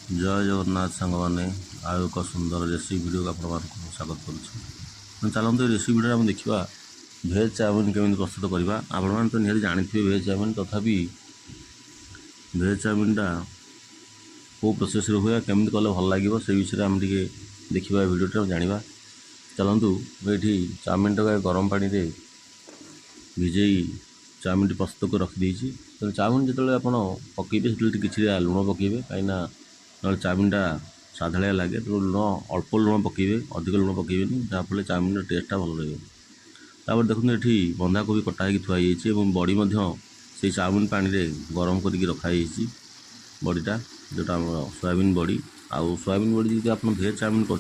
जय जगन्नाथ सांग मैंने आउ एक सुंदर रेसिपी वीडियो को आपको स्वागत करुँ। चलते रेसिपी वीडियो आम देखा भेज चाउमिन केमी प्रस्तुत करवा। आपण तो निहत जानी भेज चाउमिन तथापि भेज चाउमिनटा कौ प्रोसेस हुए केमी कले भल लगे से विषय आम टे देखा वीडियो जाना। चलतु ये चाउमिन टाक गरम पानी रे भिजई चाउमिन प्रस्तुत कर रखी तो चाउमिन जो आप पकईबे से किसी लुण पकईबे कहीं ना चाउमिनटा साधालिया लगे तो लुण अल्प लुण पकईबे अधिक लुण पकईबे जहाँफल चाउमिन टेस्टा भल रहा। देखते ये बंधाकोबी कटाई थुआई बड़ी से चाउमिन पानी रे गरम करके रखाई बड़ीटा जोटा आम सोयाबीन बड़ी आउ सोयाबीन बड़ी जो आप भेज चाउमिन कर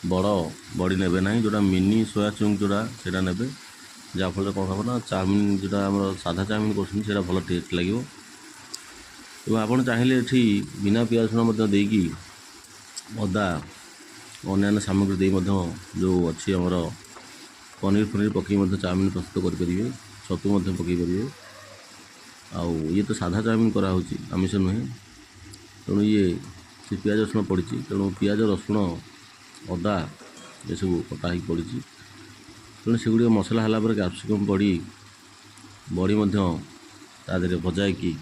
बड़ बड़ी ने ना जोटा मिनी सोया चंक जोड़ा से ने जहाँफल कौन हम ना चाउमिन जोटा आम साधा चाउमिन कर भल टेस्ट लगे। आपड़ चाहिए ये बिना पियाज रसुण देकी अदा अन्य सामग्री दे जो अच्छी आमर पनीर फनीर पकई चाउमिन प्रस्तुत करेंगे छतु पकईपर आउ ये तो साधा चाउमिन कराऊँ आमिष नुहे तेणु ये से पियाज रसुण पड़ी तेणु पियाज रसुण अदा ये सब कटा पड़ी तेणु सेगुड़ी मसला है कैप्सिकम पड़ी बड़ी तादे भजाई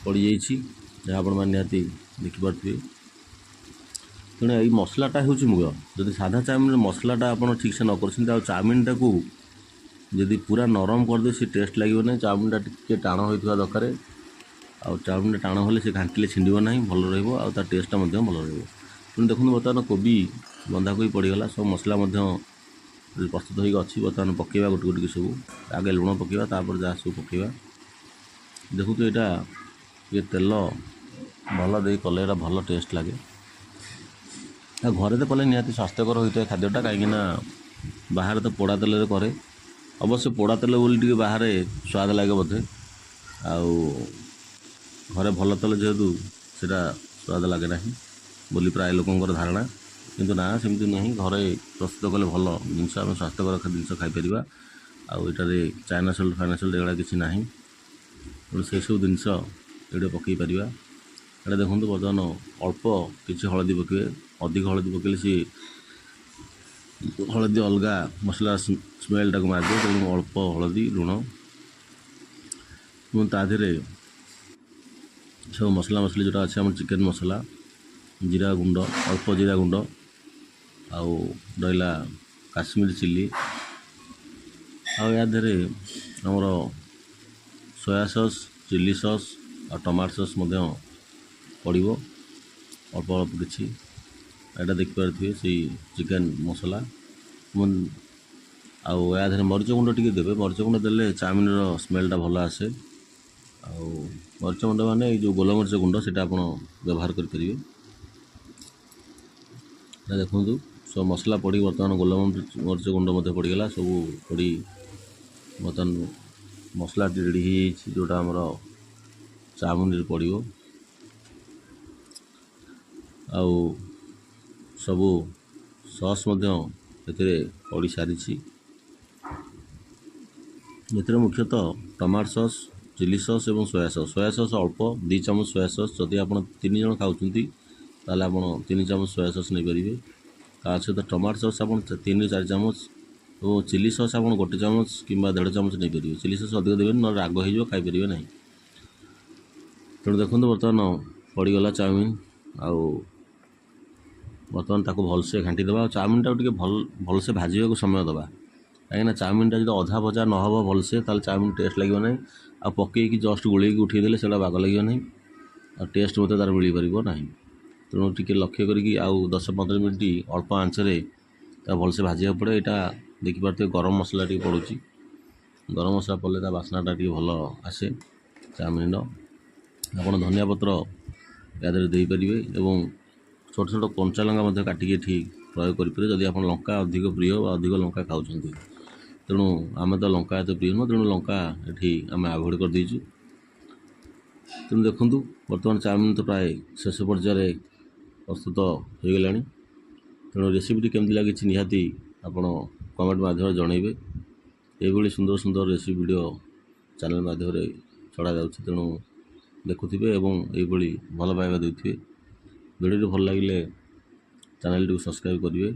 पड़ जा आपती देखिपे। तेणु ये मसलाटा हूँ मुख्य जदि साधा चाउमिन मसलाटा आप ठीक से न कर चाउमिन टाक जदि पूरा नरम करदे से टेस्ट लगे ना चाउमिनटा टी टाण होता दरकार आउ चाउमिन टाण होले से घाटिले छिंड ना भल रहा टेस्टा भल रहा। तेणु देखो बर्तमान कोबी बंधाकोबी पड़गला सब मसला प्रस्तुत होगी अच्छी बर्तमान पकेवा गोटे गोटे सब आगे लुण पकेवा तापर जहाँ सब पकेवा देखु तो यहाँ ये तेल भल दे कले भल टेस्ट लगे घरे तो कले निहाती स्वास्थ्यकर होता है खाद्यटा कहीं बाहर तो पोड़ा तेल करे अवश्य पोड़ा तेल बोली बाहर स्वाद लगे बोधे आउ घरे भल तेल जेहेतु सेटा स्वाद लगे ना बोली प्राय लोकंर धारणा किंतु ना सेमती नहीं घरे प्रस्तुत कले भल जिनस आम स्वास्थ्यकर जिन खाईपर आउे चाइना सल्ट फाइना सल्ट एगुड़ा किसी ना तेणु से सब जिनस ये पकई पार ये देखो बर्तमान अल्प किसी हलदी पकड़े अधिक हलदी पकड़े सी हलदी अलग मसला स्मेलटा को मारिदे तेणु अल्प हलदी लुण ताधे सब मसला मसली जोटा अच्छे आम चिकेन मसला जीरा गुंड अल्प जीरा गुंड आउ रहा काश्मीर चिली आधे आमर सोया सॉस चिली सॉस और टमाटो सॉस पड़ो अल्प अल्प किसी यहाँ देखिपे से चिकेन मसला आधे मरीच गुंड टी देवे मरीच गुंड देले चाउमिन स्मेलटा भल आसे आउ मरीच गुंड माने जो गोलमरीच गुंड से आप व्यवहार करेंगे। देखो सब मसला पड़ी बर्तमान गोलमरीच गुंड पड़गला सब पड़ी बर्तमान मसला रेडी जोटा आमर चाउमिन पड़ो आउ सबू सॉस पड़ सारी मुख्यतः टमाटो सॉस चिली सॉस और सोया सॉस अल्प 2 चामच सोया सॉस जदि आप 3 जन खाऊँ ताल आप 3 चामच सोया सॉस नहीं पारे ता सहित टमाटो सॉस आप 3-4 चामच और चिली सॉस आप 1 चामच कि 1.5 चामच नहीं पारे चिली सॉस अधिक देवे ना राग होपारे ना। तेणु देखो बर्तमान पड़गला चाउमिन आउ बर्तमान ताको भलसे घाटी देवा चाउमिन टाक भलसे भाजवा समय देवा कहीं चाउमिनटा जो अधा भजा न हो भलसे ताल चाउमिन टेस्ट लगे ना आ पकईकी जस्ट गोलैकी उठेदेले से बाग लगे ना आ टेस्ट मत तार मिल पार ना। तेणु टी लक्ष्य करी 10-15 मिनट अल्प आंचरे भलसे भाजा पड़े यहाँ देखिपे गरम मसला टी पड़ू गरम मसला पड़े बास्नाटा टी भल आसे चाउमिन आप धनिया पत्र यादे देपारे और छोट छोट कंचा लंका काटिकी ठीक प्रयोग करेंगे जदि आप लंका अधिक प्रिय अधिक लंका खाऊँ तेणु आम तो लंका एत प्रिय नुह तेणु लंका ये आम आभोड कर देचु। तेणु देखूँ बर्तमान चाउमिन तो प्राय शेष पर्यायर प्रस्तुत हो गला तेणु रेसिपीटी केमती लगी निहाती आपण कमेंट माध्यम जनइबे ये सुंदर सुंदर रेसिपी वीडियो चैनल माध्यम छड़ा जाऊँ तेणु ଦେଖୁଥିବେ ଏବଂ ଏଇଭଳି ଭଲ ପାଇବା ଦେଉଥିବେ। ଭିଡ଼ିଓଟି ଭଲ ଲାଗିଲେ ଚ୍ୟାନେଲଟିକୁ ସବସ୍କ୍ରାଇବ୍ କରିବେ।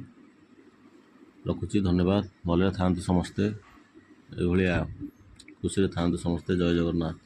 ରଖୁଛି, ଧନ୍ୟବାଦ। ଭଲରେ ଥାଆନ୍ତୁ ସମସ୍ତେ, ଏଇଭଳିଆ ଖୁସିରେ ଥାଆନ୍ତୁ ସମସ୍ତେ। ଜୟ ଜଗନ୍ନାଥ।